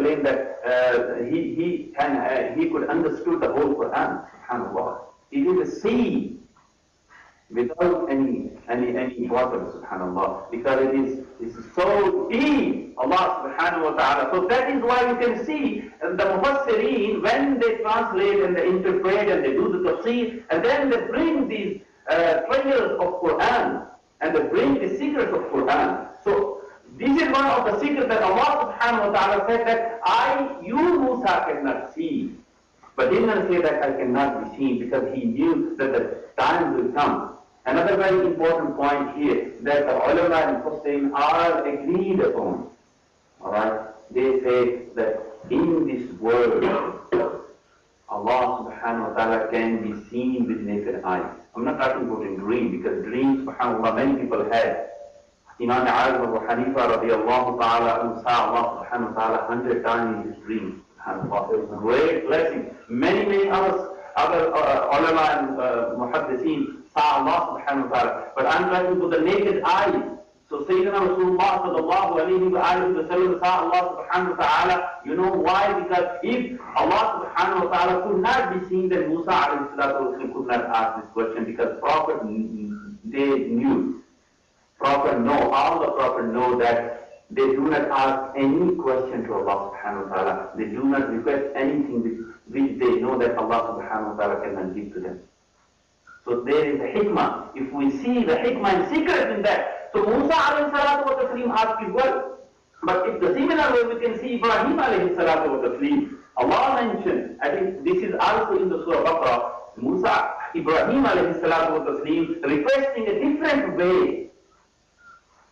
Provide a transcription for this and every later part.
claim that he could understood the whole Quran. Subhanallah. It is a sea without any water, subhanallah, because it is so deep, Allah subhanahu wa ta'ala. So that is why you can see the Mufassirin, when they translate and they interpret and they do the tafsir, and then they bring these treasures of Quran, and they bring the secrets of Quran. So this is one of the secrets that Allah subhanahu wa ta'ala said that you Musa cannot see. But he did not say that I cannot be seen, because he knew that the time will come. Another very important point here, that the ulama and Mufassirin are agreed upon. Alright? They say that in this world, Allah subhanahu wa ta'ala can be seen with naked eyes. I'm not talking about in dream, because dreams, subhanAllah, many people had. Imam Abu Hanifa radiallahu ta'ala saw Allah subhanahu wa ta'ala 100 times in his dreams. SubhanAllah, it was a great blessing. Many other ulama and muhaddithin saw Allah subhanahu wa ta'ala. But I'm talking about the naked eyes. So Sayyidina Rasulullah sallallahu alayhi wa sallam saw Allah subhanahu wa ta'ala. You know why? Because if Allah subhanahu wa ta'ala could not be seen, then Musa alayhi salatu wasallam could not ask this question, because Prophet, they knew. All the Prophet know that they do not ask any question to Allah subhanahu wa ta'ala. They do not request anything which they know that Allah subhanahu wa ta'ala cannot give to them. So there is a hikmah. If we see the hikmah and secret in that, so Musa alayhi salatu wa taslim asked as well. But if the similar way we can see Ibrahim alayhi salatu wa taslim, Allah mentioned, I think this is also in the Surah Baqarah, Ibrahim alayhi salatu wa taslim requesting a different way.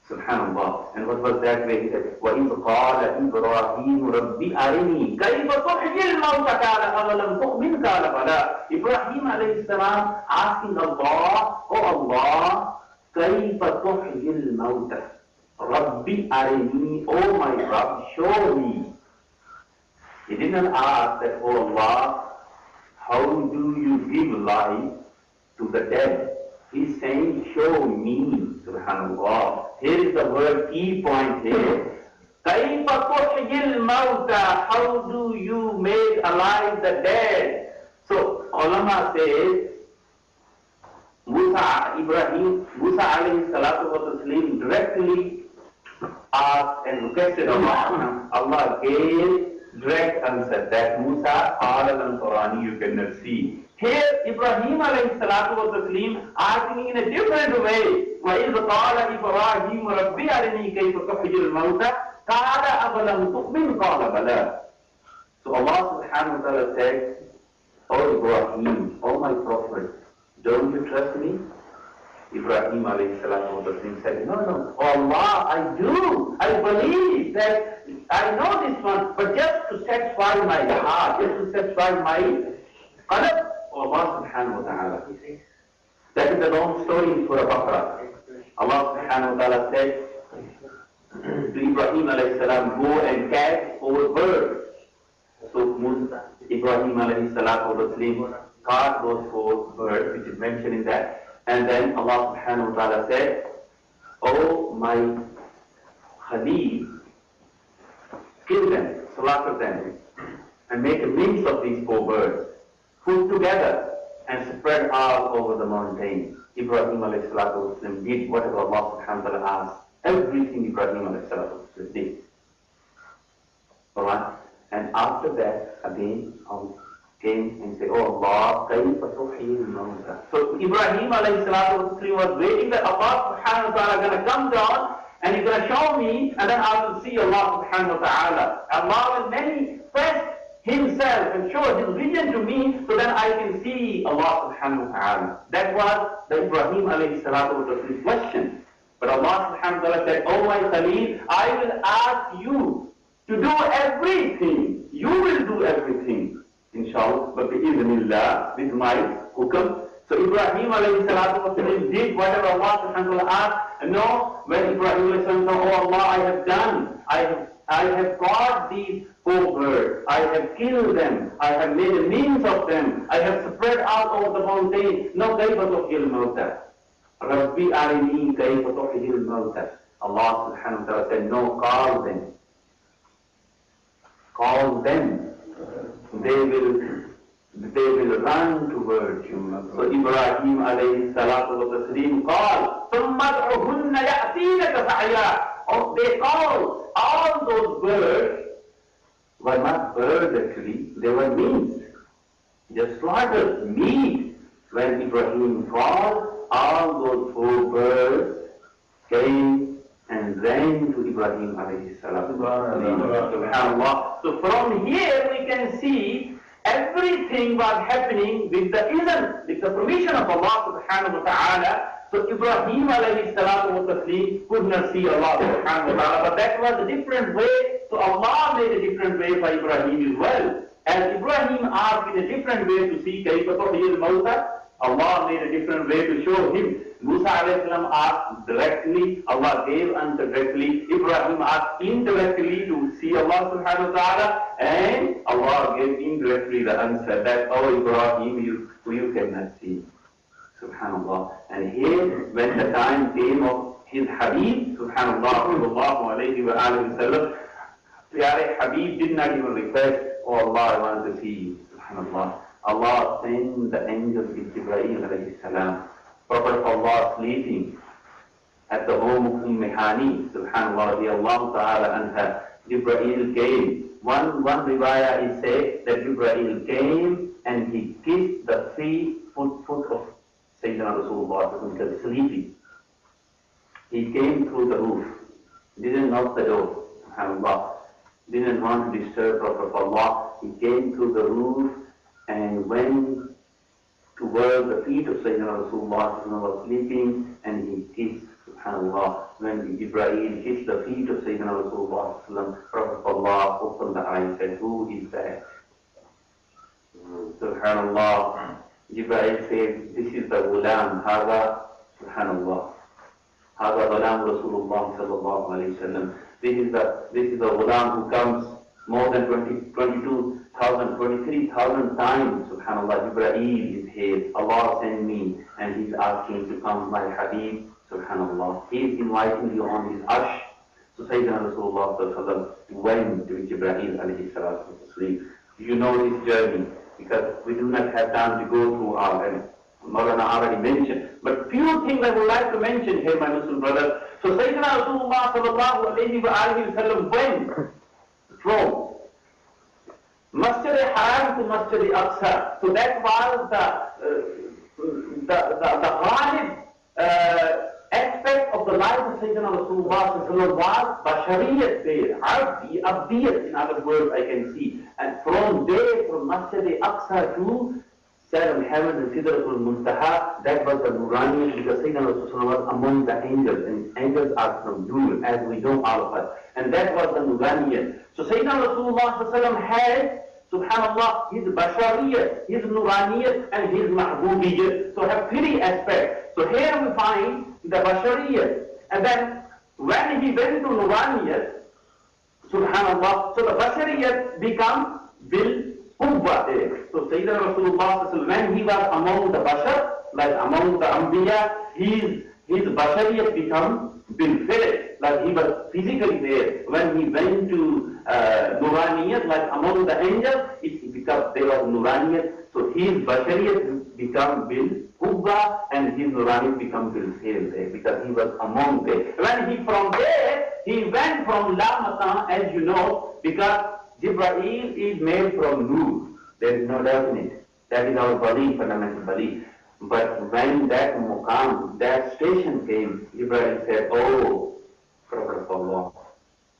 Subhanallah. And what was that way? He said, وَإِذْ قَالَ إِبْرَاهِيمُ رَبِّ أَرِنِي كَيْفَ تُحْيِي الْمَوْتَ قَالَ أَوَلَمْ تُؤْمِنْ قَالَ بَلَى. Ibrahim alayhi salam asking Allah, Oh Allah, كَيْفَ تُحْيِي الْمَوْتَ رَبِّ أَرِنِي, Oh my Rabb, show me. He did not ask that, Oh Allah, how do you give life to the dead? He's saying, show me. Subhanallah. Here is the word key point here. كَيْفَ تُحْيِي الْمَوْتَ, how do you make alive the dead? So, ulama says, Musa alayhi salatu wa taslim directly asked and requested Allah. Allah gave direct answer that Musa, you cannot see. Here, Ibrahim alayhi salatu wa taslim asking in a different way. وَإِذْ قَالَ إِبْرَاهِيمُ رَبِّ أَرِنِي كَيْفَ تُحْيِي الْمَوْتَ قَالَ أَوَلَمْ تُؤْمِنْ قَالَ بَلَى. So Allah subhanahu wa ta'ala said, Oh Ibrahim, oh my Prophet, don't you trust me? Ibrahim alayhi salatu wa taslim said, No, oh Allah, I do. I believe that I know this one, but just to satisfy my heart, just to satisfy my qalb. Allah subhanahu wa ta'ala. That is a long story in Surah Baqarah. Allah subhanahu wa ta'ala said to Ibrahim alayhi salam, go and catch 4 birds. So Ibrahim alayhi salatu wa taslim caught those 4 birds, which is mentioned in that. And then Allah subhanahu wa ta'ala said, Oh my Khalil, kill them, slaughter them, and make a mince of these 4 birds. Put together and spread all over the mountain. Ibrahim alayhi salatu wasallam did whatever Allah subhanahu wa ta'ala asked. Everything Ibrahim alayhi salatu wasallam did. Alright? And after that, again, came and said, Oh Allah, kayfa tuhyi al-mawta. So Ibrahim alayhi salatu wasallam was waiting that Allah subhanahu wa ta'ala going to come down and He's going to show me, and then I will see Allah subhanahu wa ta'ala. Allah will manifest Himself and show His vision to me, so that I can see Allah subhanahu wa ta'ala. That was the Ibrahim alayhi salatu wa sallam question. But Allah subhanahu wa ta'ala said, Oh my Khalil, I will ask you to do everything. You will do everything. Inshallah, but bi-idhnillah, with my hukam. So Ibrahim alayhi salatu wa sallam did whatever Allah subhanahu wa ta'ala asked. No, when Ibrahim alayhi salatu wa sallam said, Oh Allah, I have done. I have caught these 4 birds. I have killed them. I have made a means of them. I have spread out over the mountain. No, kayfa tuhyi al-mawta. Rabbi arini kayfa tuhyi al-mawta. Allah subhanahu wa ta'ala said, no, call them. call them, they will run towards you. So Ibrahim alayhi salatu wa taslim called, ثُمَّ ادْعُهُنَّ يَأْتِينَكَ سَعْيًا. Oh, they called. All those birds were not birds actually, they were meat. Just slaughtered meat. When Ibrahim called, all those 4 birds came and ran to Ibrahim alayhi salatu wa taslim. So from here we can see everything was happening with the izn, with the permission of Allah subhanahu wa ta'ala. So Ibrahim alayhi salatu wa taslim could not see Allah subhanahu wa ta'ala, but that was a different way. So Allah made a different way for Ibrahim as well. As Ibrahim asked in a different way to see Kayfa tuhyil mawta, Allah made a different way to show him. Musa alayhi salam asked directly, Allah gave answer directly. Ibrahim asked indirectly to see Allah subhanahu wa ta'ala, and Allah gave indirectly the answer that, oh Ibrahim, you cannot see. Subhanallah. And here, when the time came of his Habib, Subhanallah, sallallahu alayhi wa sallam, Pyare Habib did not even request, oh Allah, I want to see you. Subhanallah. Allah sent the angel with Jibreel alayhi salam. Prophet of Allah sleeping at the home of Hani, Subhanallah, radiallahu ta'ala anha. Jibreel came. One riwayah is said that Jibreel came and he kissed the foot of Sayyidina Rasulullah because sleeping. He came through the roof, didn't knock the door, subhanallah, didn't want to disturb Prophet of Allah. He came through the roof and went towards the feet of Sayyidina Rasulullah was sleeping, and he kissed, subhanallah. When Jibreel kissed the feet of Sayyidina Rasulullah, Prophet of Allah opened the eyes and said, who is that? Subhanallah. Jibreel said, this is the ghulam, Hada, subhanallah. Hada ghulam Rasulullah sallallahu alayhi wa sallam. This is the ghulam who comes more than 22,000, 23,000 times, subhanallah. Jibreel is here. Allah sent me, and he's asking to come, my Habib, subhanallah. He is inviting you on his arsh. So Sayyidina Rasulullah sallallahu alayhi wa sallam went to Jibreel alayhi salatu wa sallam. You know this journey, because we do not have time to go through all of them. Maulana already mentioned. But few things I would like to mention here, my Muslim brothers. So Sayyidina Rasulullah sallallahu alayhi wa sallam went from Masjid al-Haram to Masjid al-Aqsa. So that was the ghalib aspect of the life of Sayyidina Rasulullah sallallahu was bashariyat there, abdiyat, in other words I can see. And from there, from Masjid al-Aqsa to seven heavens and Sidratul Muntaha, that was the Nuraniyat, because Sayyidina Rasulullah was among the angels, and angels are from Nur, as we know all of us. And that was the Nuraniyat. So Sayyidina Rasulullah had, subhanallah, his Bashariyat, his Nuraniyat, and his Mahbubiyat. So have 3 aspects. So here we find the Bashariyat. And then when he went to Nuraniyat, subhanallah, so the Bashariyat becomes Bil Qubba there. So Sayyidina Rasulullah, when he was among the Bashar, like among the Anbiya, his Bashariyat becomes Bil Fi'l, like he was physically there. When he went to Nuraniyat, like among the angels, there was Nuraniyat. So his Bashariyat become Bil Qubba, and his Nuraniyat become Bil Fi'l there, because he was among there. When he from there, he went from La Matan, as you know, because Jibreel is made from Nur. There is no doubt in it. That is our belief, fundamental belief. But when that Muqam, that station came, Jibreel said, oh, Prophet of Allah,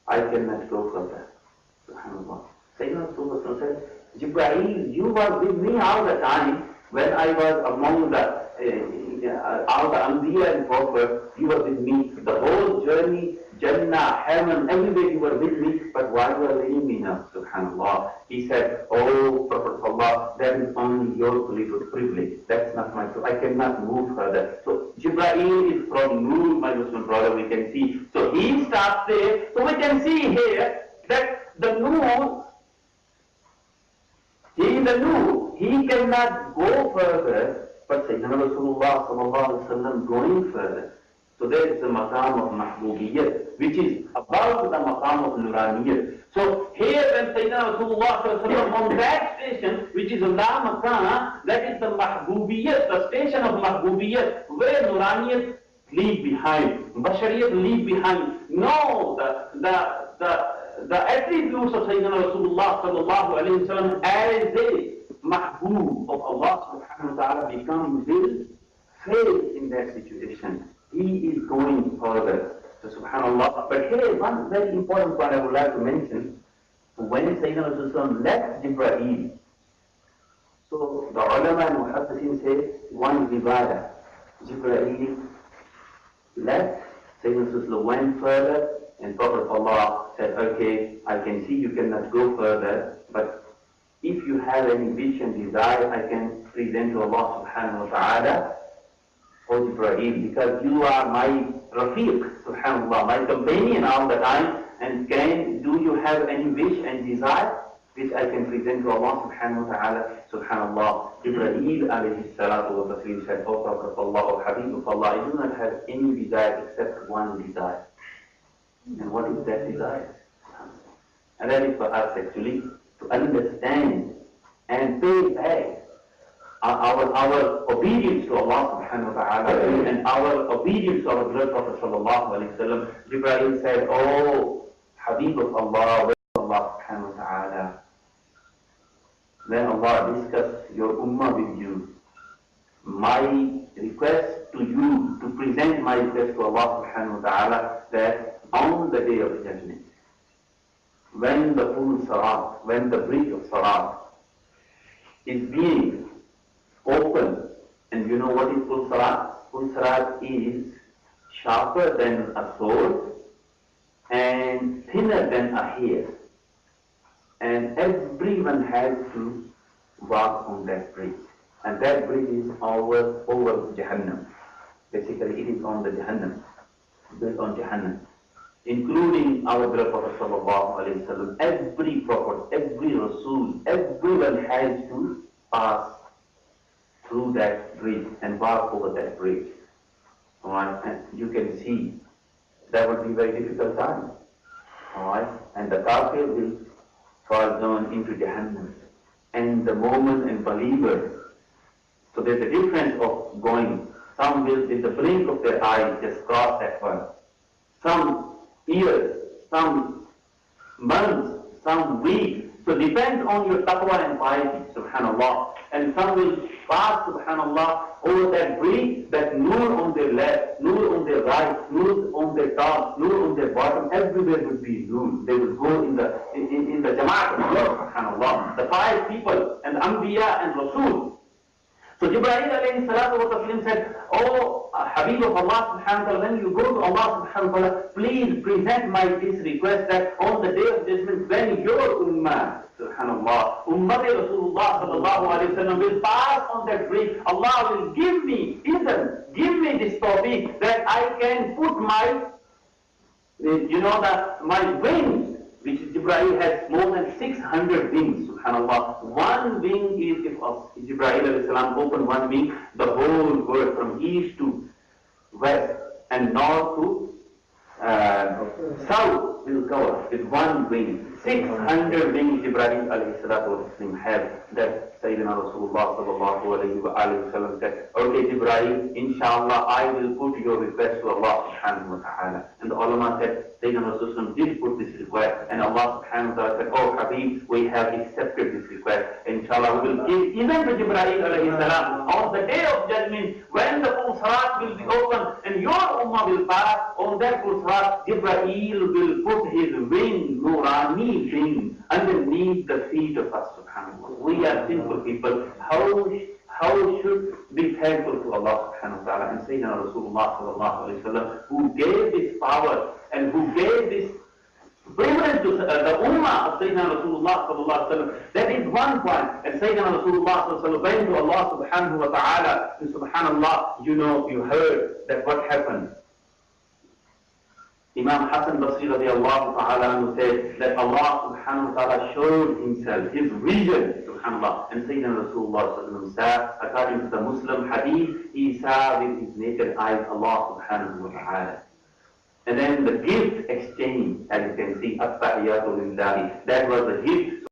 I cannot go further. SubhanAllah. Sayyidina Rasulullah said, Jibreel, you were with me all the time when I was among the all the Anbiya and Prophets. You were with me the whole journey, Jannah, heaven, everywhere you were with me. But why you are leaving me now? Subhanallah. He said, oh, Prophet of Allah, that is only your privilege. That's not my privilege. I cannot move further. So Jibreel is from Nur, my Muslim brother, we can see. So he starts there. So we can see here that the Nur, he is the Nur. He cannot go further, but Sayyidina Rasulullah sallallahu alaihi wasallam going further. So So there is the maqam of mahbubiyyat, which is above the maqam of nuraniyat. So here when Sayyidina Rasulullah on that station, which is Allah maqam, that is the mahbubiyyat, the station of mahbubiyyat, where nuraniyat leave behind, bashariyat leave behind. No, the attributes of Sayyidina Rasulullah sallallahu alayhi wa sallam as a mahbub of Allah subhanahu wa ta'ala become will fail in that situation. He is going further. So subhanallah. But here one very important point I would like to mention. When Sayyidina Rasulullah left Jibreel, so the ulama and muhaddithin say one ibadah. Jibreel left, Sayyidina Rasulullah went further, and Prophet Allah said, okay, I can see you cannot go further, but if you have any wish and desire, I can present to Allah subhanahu wa ta'ala, O Jibreel, because you are my Rafiq, subhanallah, my companion all the time, and do you have any wish and desire which I can present to Allah subhanahu wa ta'ala? Subhanallah, Jibreel alayhi salatu wa taslim said, O Prophet of Allah, O Habib of Allah, I do not have any desire except one desire. And what is that desire? And that is for us actually to understand and pay back our obedience to Allah subhanahu wa ta'ala and our obedience to our beloved Prophet sallallahu alayhi wa sallam. Jibreel said, oh Habib of Allah, where is Allah subhanahu wa ta'ala? Then Allah discussed your ummah with you. My request to you to present my request to Allah subhanahu wa ta'ala that on the day of judgment, when the full sarat, when the bridge of sarat is being open, and you know what is full sarat? Full sarat is sharper than a sword and thinner than a hair, and everyone has to walk on that bridge, and that bridge is over Jahannam. Basically, it is on the Jahannam, built on Jahannam, including our beloved Prophet sallallahu alayhi wa sallam. Every prophet, every Rasul, everyone has to pass through that bridge and walk over that bridge. Alright, and you can see that would be a very difficult time. Alright, and the kafir will fall down into Jahannam, and the mu'min and believer. So there's a difference of going. Some will, with the blink of their eyes, just cross that one. Some years, some months, some weeks. So depends on your taqwa and piety, subhanallah. And some will pass, subhanallah, over that bridge, that nur on their left, nur on their right, nur on their top, nur on their bottom, everywhere would be nur. They will go in the Jama'at of Allah, subhanallah. The five people, and Anbiya and Rasul. So Jibreel alayhi salatu wa taslim said, oh Habib of Allah subhanahu wa ta'ala, when you go to Allah subhanahu wa ta'ala, please present this request that on the day of judgment, when your ummah, subhanallah, ummah Rasulullah sallallahu alayhi wa sallam will pass on that bridge, Allah will give me this tawfiq that I can put my wings, which Jibreel has more than 600 wings, subhanallah. One wing is, if Jibreel alayhi salam open one wing, the whole world from east to west and north to south will cover with one wing. 600 wings Jibreel alayhi salatu wasalam have. That Sayyidina Rasulullah sallallahu alayhi wa sallam said, okay Jibreel, inshallah I will put your request to Allah subhanahu wa ta'ala. And the ulama said, Sayyidina Rasulullah did put this request, and Allah subhanahu wa ta'ala said, oh Habib, we have accepted this request. Inshallah we will give even to Jibreel alayhi salam on the day of judgment, when the full sarat will be open and your ummah will pass on that full sarat, Jibreel will put his wing, nurani wing, underneath the feet of us, subhanallah. We are simple people. How should be thankful to Allah subhanahu wa ta'ala and Sayyidina Rasulullah sallallahu alayhi wa sallam, who gave this power and who gave this privilege to the ummah of Sayyidina Rasulullah sallallahu alayhi wa sallam. That is one point. And Sayyidina Rasulullah sallallahu alayhi wa sallam went to Allah subhanahu wa ta'ala, and subhanallah, you heard that what happened. Imam Hassan Basri radiallahu ta'ala said that Allah subhanahu wa ta'ala showed himself, his vision, subhanAllah, and Sayyidina Rasulullah said, according to the Muslim hadith, he saw with his naked eyes Allah subhanahu wa ta'ala. And then the gift exchange, as you can see, At-Tahiyyatu Lillahi, that was the gift